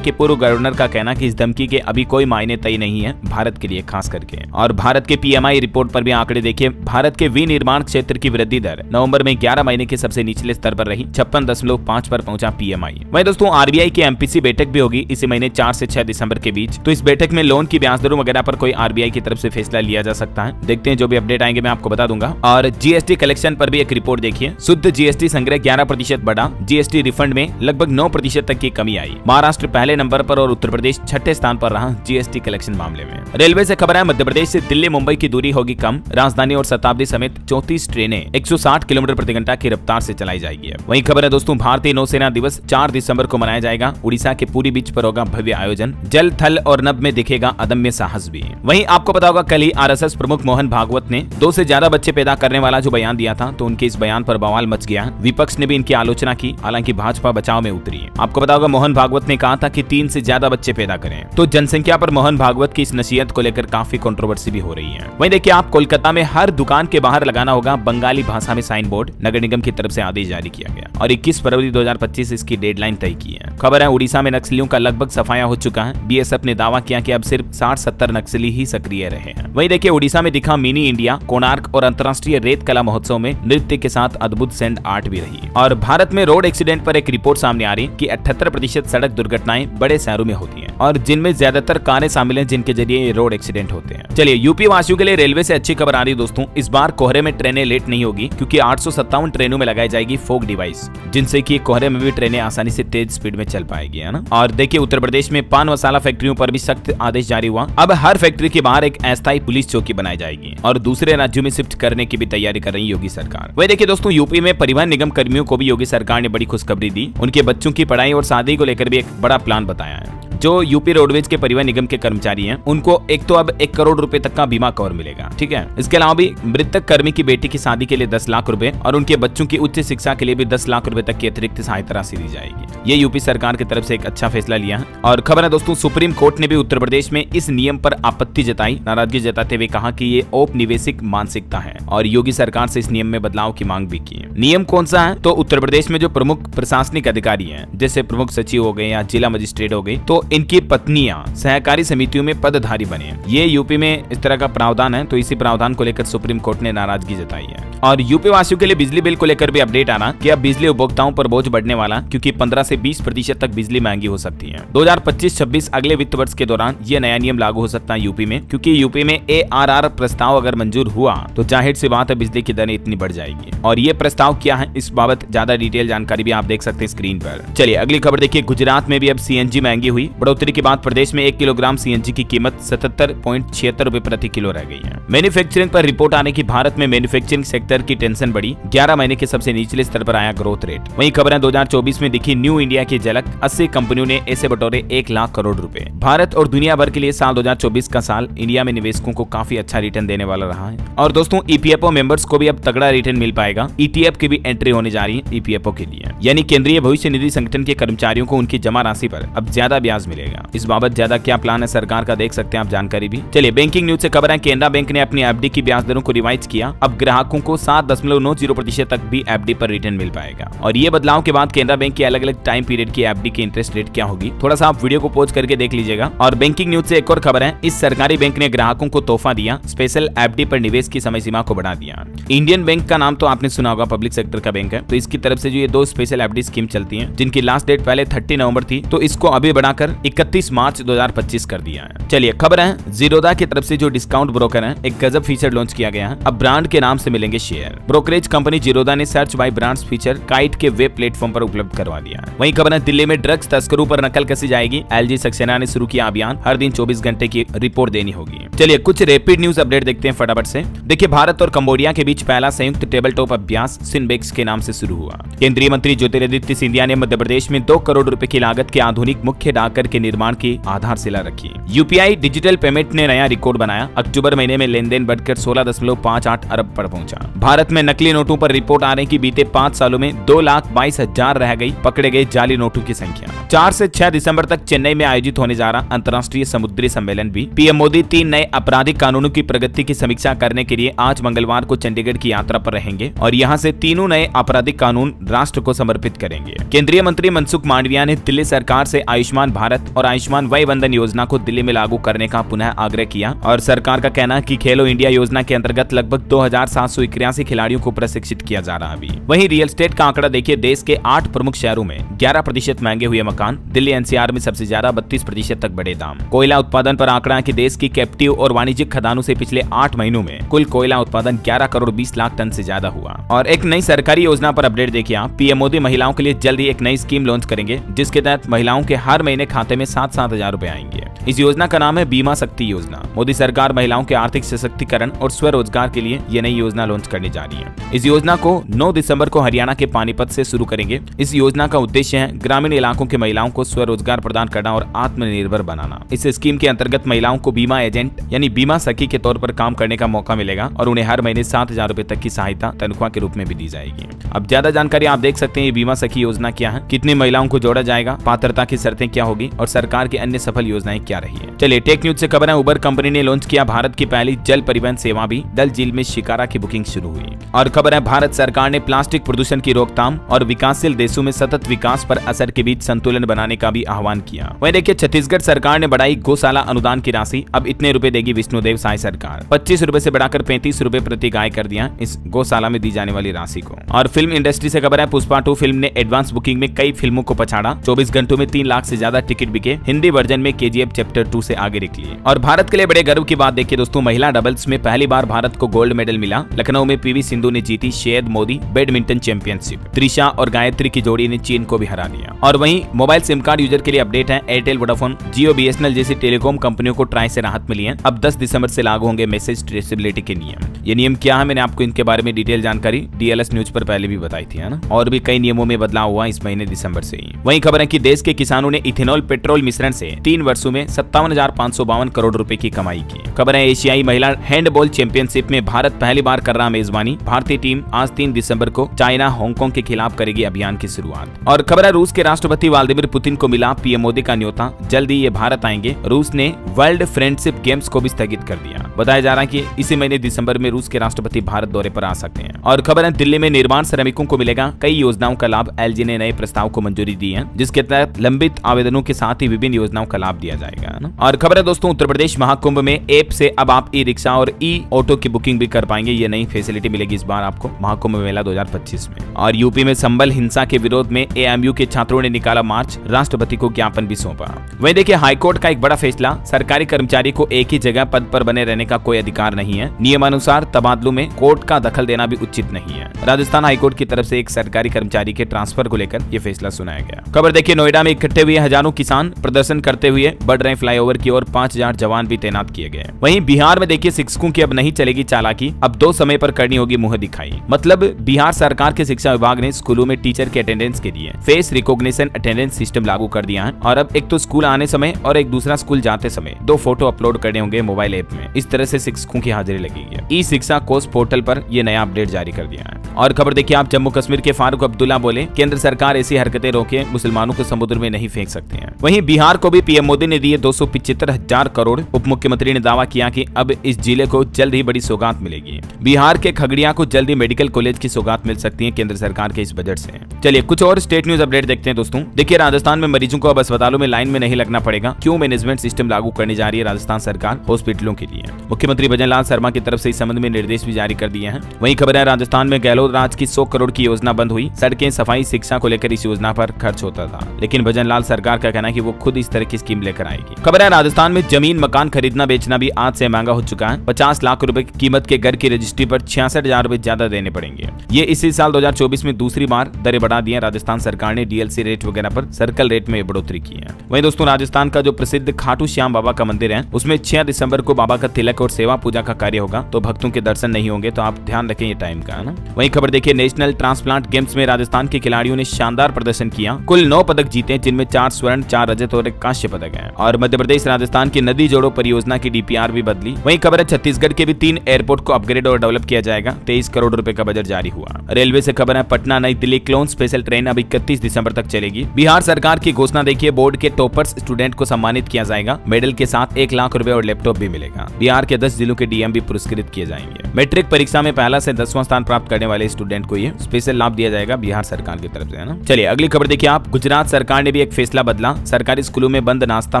के पूर्व गवर्नर का कहना कि इस धमकी के अभी कोई मायने तय नहीं है भारत के लिए खास करके। और भारत के PMI रिपोर्ट पर भी आंकड़े देखिए, भारत के विनिर्माण क्षेत्र की वृद्धि दर नवंबर में 11 महीने के सबसे निचले स्तर पर रही, 56.5 पर पहुंचा PMI। वहीं दोस्तों RBI की MPC बैठक भी होगी इसी महीने 4 से 6 दिसंबर के बीच। तो इस बैठक में लोन की ब्याज दरों वगैरह पर कोई RBI की तरफ से फैसला लिया जा सकता है। देखते हैं, जो भी अपडेट आएंगे मैं आपको बता दूंगा। और GST कलेक्शन पर भी एक रिपोर्ट देखिए, शुद्ध GST संग्रह 11% बढ़ा। GST रिफंड में लगभग 9% तक की कमी आई। महाराष्ट्र पहले नंबर पर और उत्तर प्रदेश छठे स्थान पर रहा GST कलेक्शन मामले में। रेलवे से खबर है, मध्य प्रदेश से दिल्ली मुंबई की दूरी होगी कम। राजधानी और शताब्दी समेत 34 ट्रेनें 160 किलोमीटर प्रति घंटा की रफ्तार से चलाई जाएगी। वहीं खबर है दोस्तों, भारतीय नौसेना दिवस 4 दिसंबर को मनाया जाएगा। उड़ीसा के पूरी बीच पर होगा भव्य आयोजन। जल थल और नभ में दिखेगा अदम्य साहस भी। वहीं आपको पता होगा, कल ही RSS प्रमुख मोहन भागवत ने 2 से ज्यादा बच्चे पैदा करने वाला जो बयान दिया था, तो उनके इस बयान पर बवाल मच गया। विपक्ष ने भी इनकी आलोचना की, हालांकि भाजपा बचाव में उतरी। आपको पता होगा, मोहन भागवत ने कहा था कि 3 से ज्यादा बच्चे पैदा करें। तो जनसंख्या पर मोहन भागवत की इस नसीहत को लेकर काफी कंट्रोवर्सी भी हो रही है। वहीं देखिए, आप कोलकाता में हर दुकान के बाहर लगाना होगा बंगाली भाषा में साइन बोर्ड। नगर निगम की तरफ से आदेश जारी किया गया और 21 फरवरी 2025 इसकी डेडलाइन तय की है। खबर है, उड़ीसा में नक्सलियों का लगभग सफाया हो चुका है। BSF ने दावा किया कि अब सिर्फ 60-70 नक्सली ही सक्रिय रहे हैं। वहीं देखिए, उड़ीसा में दिखा मिनी इंडिया। कोणार्क और अंतर्राष्ट्रीय रेत कला महोत्सव में नृत्य के साथ अद्भुत सैंड आर्ट भी रही। और भारत में रोड एक्सीडेंट पर एक रिपोर्ट सामने आ रही कि 78% सड़क दुर्घटनाएं बड़े शहरों में होती हैं और जिनमें ज्यादातर कारें शामिल हैं, जिनके जरिए ये रोड एक्सीडेंट होते हैं। चलिए, यूपी वासियों के लिए रेलवे से अच्छी खबर आ रही दोस्तों, इस बार कोहरे में ट्रेनें लेट नहीं होगी, क्योंकि 857 ट्रेनों में लगाई जाएगी फॉग डिवाइस, जिनसे कि कोहरे में भी ट्रेनें आसानी से तेज स्पीड में चल पाएगी, है ना। और देखिए, उत्तर प्रदेश में पान मसाला फैक्ट्रियों पर भी सख्त आदेश जारी हुआ। अब हर फैक्ट्री के बाहर एक अस्थायी पुलिस चौकी बनाई जाएगी और दूसरे राज्यों में शिफ्ट करने की भी तैयारी कर रही योगी सरकार। वही देखिए दोस्तों, यूपी में परिवहन निगम कर्मियों को भी योगी सरकार ने बड़ी खुशखबरी दी। उनके बच्चों की पढ़ाई और शादी को लेकर भी एक बड़ा प्लान बताया है। जो यूपी रोडवेज के परिवहन निगम के कर्मचारी हैं, उनको एक तो अब 1 करोड़ रुपए तक का बीमा कवर मिलेगा, ठीक है। इसके अलावा भी मृतक कर्मी की बेटी की शादी के लिए 10 लाख रुपए और उनके बच्चों की उच्च शिक्षा के लिए भी 10 लाख रुपए तक की अतिरिक्त सहायता राशि दी जाएगी। ये यूपी सरकार की तरफ से एक अच्छा फैसला लिया है। और खबर है दोस्तों, सुप्रीम कोर्ट ने भी उत्तर प्रदेश में इस नियम पर आपत्ति जताई। नाराजगी जताते हुए कहा कि ये औपनिवेशिक मानसिकता है और योगी सरकार से इस नियम में बदलाव की मांग भी की। नियम कौन सा है? तो उत्तर प्रदेश में जो प्रमुख प्रशासनिक अधिकारी हैं, जैसे प्रमुख सचिव हो गए या जिला मजिस्ट्रेट हो गई, तो इनकी पत्नियां सहकारी समितियों में पदधारी बने। ये यूपी में इस तरह का प्रावधान है, तो इसी प्रावधान को लेकर सुप्रीम कोर्ट ने नाराजगी जताई है। और यूपी वासियों के लिए बिजली बिल को लेकर भी अपडेट आना कि अब बिजली उपभोक्ताओं पर बोझ बढ़ने वाला, क्योंकि 15 से 20% तक बिजली महंगी हो सकती है। 2025-26 अगले वित्त वर्ष के दौरान ये नया नियम लागू हो सकता है यूपी में, क्योंकि यूपी में ARR प्रस्ताव अगर मंजूर हुआ तो जाहिर सी बात है बिजली की दरें इतनी बढ़ जाएगी। और ये प्रस्ताव क्या है, इस बाबत ज्यादा डिटेल जानकारी भी आप देख सकते हैं स्क्रीन पर। चलिए अगली खबर देखिए, गुजरात में भी अब CNG महंगी हुई। बढ़ोतरी के बाद प्रदेश में 1 किलोग्राम CNG की कीमत 77.76 रुपए प्रति किलो रह गई है। मैन्युफैक्चरिंग पर रिपोर्ट आने की भारत में मैन्युफैक्चरिंग सेक्टर की टेंशन बढ़ी। 11 महीने के सबसे निचले स्तर पर आया ग्रोथ रेट। वहीं खबर है 2024 में दिखी न्यू इंडिया की झलक। 80 कंपनियों ने ऐसे बटोरे 1 लाख करोड़ रुपए। भारत और दुनिया भर के लिए साल 2024 का साल इंडिया में निवेशकों को काफी अच्छा रिटर्न देने वाला रहा है। और दोस्तों, EPFO मेंबर्स को भी अब तगड़ा रिटर्न मिल पाएगा। ETF की भी एंट्री होने जा रही है EPFO के लिए, यानी केंद्रीय भविष्य निधि संगठन के कर्मचारियों को उनकी जमा राशि पर अब ज्यादा ब्याज मिलेगा। इस बाबत ज्यादा क्या प्लान है सरकार का, देख सकते हैं आप जानकारी भी। चलिए बैंकिंग न्यूज से खबर है, केनरा बैंक ने अपनी FD की ब्याज दरों को रिवाइज किया। अब ग्राहकों को 7.90% तक भी FD पर रिटर्न मिल पाएगा। और ये बदलाव के बाद केनरा बैंक की अलग अलग टाइम पीरियड की FD की इंटरेस्ट रेट क्या होगी, थोड़ा सा आप वीडियो को पॉज करके देख लीजिएगा। और बैंकिंग न्यूज से एक और खबर है, इस सरकारी बैंक ने ग्राहकों को तोहफा दिया। स्पेशल FD पर निवेश की समय सीमा को बढ़ा दिया। इंडियन बैंक का नाम तो आपने सुना होगा, पब्लिक सेक्टर का बैंक है, तो इसकी तरफ से जो ये 2 स्पेशल FD स्कीम चलती है, जिनकी लास्ट डेट पहले 30 नवंबर थी, तो इसको अभी बढ़ाकर 31 मार्च 2025 कर दिया है। चलिए खबर है, जीरोधा की तरफ से जो डिस्काउंट ब्रोकर है, एक गजब फीचर लॉन्च किया गया है। अब ब्रांड के नाम से मिलेंगे शेयर। ब्रोकरेज कंपनी जीरोधा ने search by brands feature kite के वेब प्लेटफॉर्म पर उपलब्ध करवा दिया है। वहीं खबर है, दिल्ली में ड्रग्स तस्करों पर नकल कसी जाएगी। LG सक्सेना ने शुरू किया अभियान, हर दिन 24 घंटे की रिपोर्ट देनी होगी। चलिए कुछ रैपिड न्यूज अपडेट देखते हैं फटाफट से। देखिए, भारत और कंबोडिया के बीच पहला संयुक्त टेबल टॉप अभ्यास सिनबेक्स के नाम से शुरू हुआ। केंद्रीय मंत्री ज्योतिरादित्य सिंधिया ने मध्य प्रदेश में 2 करोड़ रुपए की लागत के आधुनिक मुख्य डाकघर नगर के निर्माण की आधारशिला रखी। यूपीआई डिजिटल पेमेंट ने नया रिकॉर्ड बनाया। अक्टूबर महीने में लेन देन बढ़कर 16.58 अरब पर पहुंचा। भारत में नकली नोटों पर रिपोर्ट आ रही कि बीते 5 सालों में 2,22,000 रह गई पकड़े गए जाली नोटों की संख्या। 4 से 6 दिसंबर तक चेन्नई में आयोजित होने जा रहा अंतर्राष्ट्रीय समुद्री सम्मेलन भी। पीएम मोदी 3 नए आपराधिक कानूनों की प्रगति की समीक्षा करने के लिए आज मंगलवार को चंडीगढ़ की यात्रा पर रहेंगे और यहां से तीनों नए आपराधिक कानून राष्ट्र को समर्पित करेंगे। केंद्रीय मंत्री मनसुख मांडविया ने दिल्ली सरकार से आयुष्मान भारत और आयुष्मान वय वंदन योजना को दिल्ली में लागू करने का पुनः आग्रह किया और सरकार का कहना है कि खेलो इंडिया योजना के अंतर्गत लगभग 2,781 खिलाड़ियों को प्रशिक्षित किया जा रहा है। वहीं रियल एस्टेट का आंकड़ा देखिए, देश के 8 प्रमुख शहरों में 11% महंगे हुए मकान, दिल्ली एनसीआर में सबसे ज्यादा 32% तक बढ़े दाम। कोयला उत्पादन पर आंकड़ा है कि देश की कैप्टिव और वाणिज्यिक खदानों से पिछले 8 महीनों में कुल कोयला उत्पादन 11 करोड़ 20 लाख टन से ज्यादा हुआ। और एक नई सरकारी योजना पर अपडेट देखिए आप, पीएम मोदी महिलाओं के लिए जल्द ही एक नई स्कीम लॉन्च करेंगे जिसके तहत महिलाओं के हर महीने खाते में 7-7 हजार रुपए आएंगे। इस योजना का नाम है बीमा शक्ति योजना। मोदी सरकार महिलाओं के आर्थिक सशक्तिकरण और स्वरोजगार के लिए ये नई योजना लॉन्च करने जा रही है। इस योजना को 9 दिसंबर को हरियाणा के पानीपत से शुरू करेंगे। इस योजना का उद्देश्य है ग्रामीण इलाकों के महिलाओं को स्वरोजगार प्रदान करना और आत्मनिर्भर बनाना। इस स्कीम के अंतर्गत महिलाओं को बीमा एजेंट यानी बीमा सखी के तौर पर काम करने का मौका मिलेगा और उन्हें हर महीने 7,000 रुपए तक की सहायता तनख्वाह के रूप में भी दी जाएगी। अब ज्यादा जानकारी आप देख सकते हैं ये बीमा सखी योजना क्या है, कितनी महिलाओं को जोड़ा जाएगा, पात्रता की शर्तें क्या होगी और सरकार की अन्य सफल योजनाएं क्या रही है। चलिए टेक न्यूज से खबर है, उबर कंपनी ने लॉन्च किया भारत की पहली जल परिवहन सेवा भी। डल झील में शिकारा की बुकिंग शुरू हुई। और खबर है, भारत सरकार ने प्लास्टिक प्रदूषण की रोकथाम और विकासशील देशों में सतत विकास पर असर के बीच संतुलन बनाने का भी आह्वान किया। वहीं देखिए, छत्तीसगढ़ सरकार ने बढ़ाई गौशाला अनुदान की राशि। अब इतने रुपए देगी विष्णुदेव साय सरकार। 25 रुपए से बढ़ाकर 35 रुपए प्रति गाय कर दिया इस गौशाला में दी जाने वाली राशि को। और फिल्म इंडस्ट्री से खबर है, पुष्पा 2 फिल्म ने एडवांस बुकिंग में कई फिल्मों को पछाड़ा। 24 घंटों में 3 लाख से ज्यादा टिकट बिके। हिंदी वर्जन में केजीएफ चैप्टर 2 से आगे निकली। और भारत के लिए बड़े गर्व की बात देखिए दोस्तों, महिला डबल्स में पहली बार भारत को गोल्ड मेडल मिला। लखनऊ में पीवी सिंधु ने जीती शहद मोदी बैडमिंटन चैंपियनशिप। त्रिशा और गायत्री की जोड़ी ने चीन को भी हरा दिया। और वहीं मोबाइल सिम कार्ड यूजर के लिए अपडेट है, एयरटेल, वोडाफोन, जियो, बीएसएनएल जैसी टेलीकॉम कंपनियों को ट्राई से राहत मिली है। अब 10 दिसंबर से लागू होंगे मैसेज ट्रेसेबिलिटी के नियम। ये नियम क्या है, मैंने आपको इनके बारे में डिटेल जानकारी डीएलएस न्यूज पर पहले भी बताई थी, है ना। और भी कई नियमों में बदलाव हुआ इस महीने दिसंबर से ही। वहीं खबर है कि देश के किसानों ने इथेनॉल पेट्रोल मिश्रण से 3 वर्षों में 57,552 करोड़ रुपए की कमाई की। खबर है, एशियाई महिला हैंडबॉल चैंपियनशिप में भारत पहली बार कर रहा मेजबानी। भारतीय टीम आज 3 दिसंबर को चाइना, हांगकांग के खिलाफ करेगी अभियान की शुरुआत। और खबर है, रूस के राष्ट्रपति व्लादिमीर पुतिन को मिला पीएम मोदी का न्योता। जल्द ही ये भारत आएंगे। रूस ने वर्ल्ड फ्रेंडशिप गेम्स को भी स्थगित कर दिया। बताया जा रहा है कि इसी महीने दिसंबर में रूस के राष्ट्रपति भारत दौरे पर आ सकते हैं। और खबर है, दिल्ली में निर्माण श्रमिकों को मिलेगा कई योजनाओं का लाभ। एलजी ने नए प्रस्ताव को मंजूरी दी है जिसके तहत लंबित आवेदनों के साथ ही विभिन्न योजनाओं का लाभ दिया जाएगा, ना। और खबर है दोस्तों, उत्तर प्रदेश महाकुंभ में ऐप से अब आप ई रिक्शा और ई ऑटो की बुकिंग भी कर पाएंगे। ये नई फैसिलिटी मिलेगी इस बार आपको महाकुंभ मेला 2025 में। और यूपी में संबल हिंसा के विरोध में एएमयू के छात्रों ने निकाला मार्च। राष्ट्रपति को ज्ञापन भी सौंपा। वहीं देखिए, हाईकोर्ट का एक बड़ा फैसला, सरकारी कर्मचारी को एक ही जगह पद पर बने रहने का कोई अधिकार नहीं है। नियमानुसार तबादलों में कोर्ट का दखल देना भी उचित नहीं है। राजस्थान हाईकोर्ट की तरफ से एक सरकारी कर्मचारी के ट्रांसफर को लेकर यह फैसला सुनाया गया। खबर देखिए, नोएडा में इकट्ठे हुए हजारों किसान प्रदर्शन करते हुए बढ़ रहे फ्लाईओवर की ओर 5,000 जवान भी तैनात किए गए। वहीं बिहार में देखिए, शिक्षकों की अब नहीं चलेगी चालाकी। अब 2 समय पर करनी होगी मुंह दिखाई। मतलब बिहार सरकार के शिक्षा विभाग ने स्कूलों में टीचर के अटेंडेंस के लिए फेस रिकॉग्निशन अटेंडेंस सिस्टम लागू कर दिया है। और अब एक तो स्कूल आने समय और एक दूसरा स्कूल जाते समय 2 फोटो अपलोड करने होंगे मोबाइल ऐप में। इस तरह से शिक्षकों की हाजिरी लगेगी। ई शिक्षा कोर्स पोर्टल पर यह नया अपडेट जारी कर दिया है। और खबर देखिए आप, जम्मू कश्मीर के फारूक अब्दुल्ला बोले, केंद्र सरकार ऐसी हरकतें रोके, मुसलमानों को समुद्र में नहीं फेंक सकते हैं। वहीं बिहार को भी पीएम मोदी ने दिए 275,000 करोड़। उप मुख्यमंत्री ने दावा किया कि अब इस जिले को जल्द ही बड़ी सौगात मिलेगी। बिहार के खगड़िया को जल्दी मेडिकल कॉलेज की सौगात मिल सकती है केंद्र सरकार के इस बजट से। चलिए कुछ और स्टेट न्यूज अपडेट देखते हैं दोस्तों। देखिए, राजस्थान में मरीजों को अब अस्पतालों में लाइन में नहीं लगना पड़ेगा। क्यों मैनेजमेंट सिस्टम लागू करने जा रही है राजस्थान सरकार हॉस्पिटलों के लिए। मुख्यमंत्री भजनलाल शर्मा की तरफ से इस संबंध में निर्देश भी जारी कर दिए हैं। वहीं खबर है, राजस्थान में गहलोत राज की 100 करोड़ की योजना बंद हुई। सड़कें, सफाई, शिक्षा को लेकर इस योजना पर खर्च होता था, लेकिन भजनलाल सरकार का कहना है कि वो खुद इस तरह की स्कीम लेकर आएगी। खबर है राजस्थान में जमीन मकान खरीदना बेचना भी आज से महंगा हो चुका है। 50 लाख रुपए की कीमत के घर की रजिस्ट्री पर 66,000 रुपए ज्यादा देने पड़ेंगे। ये इसी साल 2024 में दूसरी बार दरें बढ़ा दी है। राजस्थान सरकार ने डीएलसी रेट वगैरह पर सर्कल रेट में बढ़ोतरी की है। वहीं दोस्तों राजस्थान का जो प्रसिद्ध खाटू श्याम बाबा का मंदिर है उसमें 6 दिसंबर को बाबा का तिलक और सेवा पूजा का कार्य होगा, तो भक्तों के दर्शन नहीं होंगे, तो आप ध्यान रखें ये टाइम का, है ना। वहीं खबर देखिए नेशनल ट्रांसप्लांट गेम्स में राजस्थान के खिलाड़ियों ने शानदार प्रदर्शन किया। कुल 9 पदक जीते जिनमें 4 स्वर्ण 4 रजत और 1 कांस्य पदक है। और मध्य प्रदेश राजस्थान की नदी जोड़ो परियोजना की डीपीआर भी बदली। वहीं खबर है छत्तीसगढ़ के भी 3 एयरपोर्ट को अपग्रेड और डेवलप किया जाएगा। 23 करोड़ रुपए का बजट जारी हुआ। रेलवे से खबर है पटना नई दिल्ली क्लोन स्पेशल ट्रेन अब 31 दिसंबर तक चलेगी। बिहार सरकार की घोषणा देखिए बोर्ड के टॉपर्स स्टूडेंट को सम्मानित किया जाएगा। मेडल के साथ 1 लाख रुपए और लैपटॉप भी मिलेगा। बिहार के 10 जिलों के डीएम भी पुरस्कृत किए जाएंगे। मैट्रिक परीक्षा में पहला से 10वां स्थान प्राप्त करने वाले स्टूडेंट को ये स्पेशल लाभ दिया जाएगा बिहार सरकार की तरफ से, है ना। चलिए अगली खबर देखिए आप। गुजरात सरकार ने भी एक फैसला बदला। सरकारी स्कूलों में बंद नाश्ता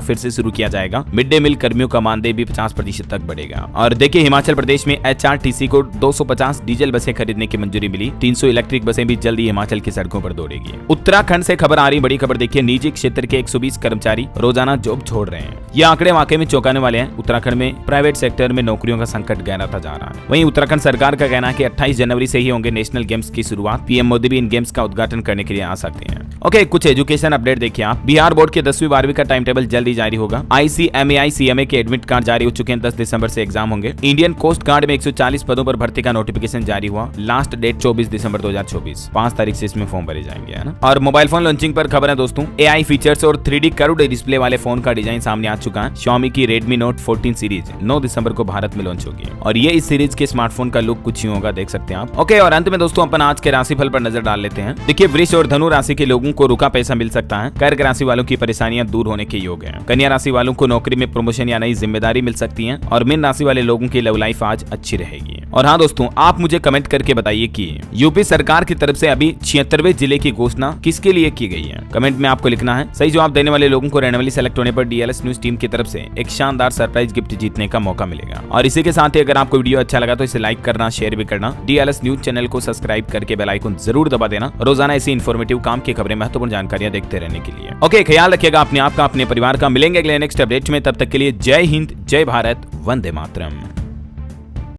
फिर से शुरू किया जाएगा। मिड डे मील कर्मियों का मानदेय भी 50% तक बढ़ेगा। और देखिए हिमाचल प्रदेश में एचआरटीसी को 250 डीजल बसें खरीदने की मंजूरी मिली। 300 इलेक्ट्रिक बसें भी जल्दी हिमाचल की सड़कों पर दौड़ेगी। उत्तराखंड से खबर आ रही बड़ी खबर देखिए निजी क्षेत्र के 120 कर्मचारी रोजाना जॉब छोड़ रहे हैं। ये आंकड़े वाकई में चौंकाने वाले हैं। उत्तराखंड में प्राइवेट सेक्टर में नौकरियों का संकट गहराता जा रहा है। वहीं उत्तराखंड सरकार का कहना है कि 28 जनवरी से ही होंगे नेशनल गेम्स की शुरुआत। पीएम मोदी भी इन गेम्स का उद्घाटन करने के लिए आ सकते हैं। ओके कुछ एजुकेशन अपडेट देखिए आप। बिहार बोर्ड के 10वीं 12वीं का टाइम टेबल जल्दी जारी होगा। ICMAI CMA के एडमिट कार्ड जारी हो चुके हैं। 10 दिसंबर से एग्जाम होंगे। इंडियन कोस्ट गार्ड में 140 पदों पर भर्ती का नोटिफिकेशन जारी हुआ। लास्ट डेट 24 दिसंबर 2024। 5 तारीख से इसमें फॉर्म भरे जाएंगे, है ना। और मोबाइल फोन लॉन्चिंग पर खबर है दोस्तों। AI फीचर्स और 3D कर्व्ड डिस्प्ले वाले फोन का डिजाइन सामने आ चुका है। Xiaomi की Redmi Note 14 सीरीज 9 दिसंबर को भारत में लॉन्च होगी। और ये इस सीरीज के स्मार्टफोन का लुक कुछ ही होगा, देख सकते हैं आप। ओके और अंत में दोस्तों अपन आज के राशिफल पर नजर डाल लेते हैं। देखिए वृष और धनु राशि के लोगों को रुका पैसा मिल सकता है। कर्क राशि वालों की परेशानियां दूर होने के योग है। कन्या राशि वालों को नौकरी में प्रमोशन या नई जिम्मेदारी मिल सकती है। और मीन राशि वाले लोगों की लव लाइफ आज अच्छी रहेगी। और हाँ दोस्तों आप मुझे कमेंट करके बताइए कि यूपी सरकार की तरफ से अभी 76वें जिले की घोषणा किसके लिए की गई है। कमेंट में आपको लिखना है। सही जवाब देने वाले लोगों को रैंडमली सेलेक्ट होने पर DLS न्यूज टीम की तरफ से एक शानदार सरप्राइज गिफ्ट जीतने का मौका मिलेगा। और इसी के साथ ही अगर आपको वीडियो अच्छा लगा तो इसे लाइक करना, शेयर भी करना। DLS न्यूज चैनल को सब्सक्राइब करके बेल आइकन जरूर दबा देना रोजाना ऐसी इन्फॉर्मेटिव काम की खबरें, महत्वपूर्ण जानकारियां देखते रहने के लिए। ओके ख्याल रखिएगा अपने आप का, अपने परिवार का। मिलेंगे अगले नेक्स्ट अपडेट में, तब तक के लिए जय हिंद, जय भारत, वंदे मातरम।